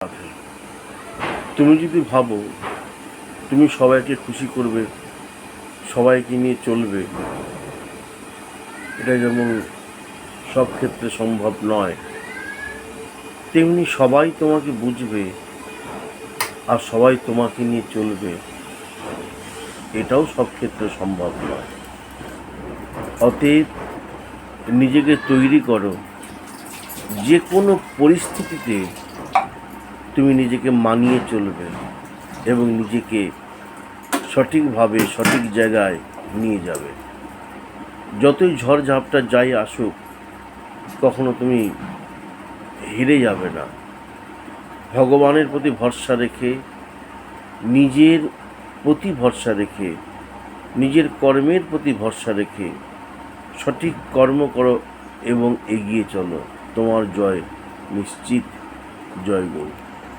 আছে। তুমি যদি ভাবো তুমি সবাইকে খুশি করবে, সবাইকে নিয়ে চলবে, এটা যেমন সব ক্ষেত্রে সম্ভব নয়, তেমনি সবাই তোমাকে বুঝবে আর সবাই তোমাকে নিয়ে চলবে, এটাও সব ক্ষেত্রে সম্ভব নয়। অতএব নিজেকে তৈরি করো, যে কোনো পরিস্থিতিতে তুমি নিজেকে মানিয়ে চলবে এবং নিজেকে সঠিকভাবে সঠিক জায়গায় নিয়ে যাবে। যতই ঝড়ঝাপটা যাই আসুক, কখনো তুমি হেরে যাবে না। ভগবানের প্রতি ভরসা রেখে, নিজের প্রতি ভরসা রেখে, নিজের কর্মের প্রতি ভরসা রেখে সঠিক কর্ম করো এবং এগিয়ে চলো। তোমার জয় নিশ্চিত। জয় গুরু।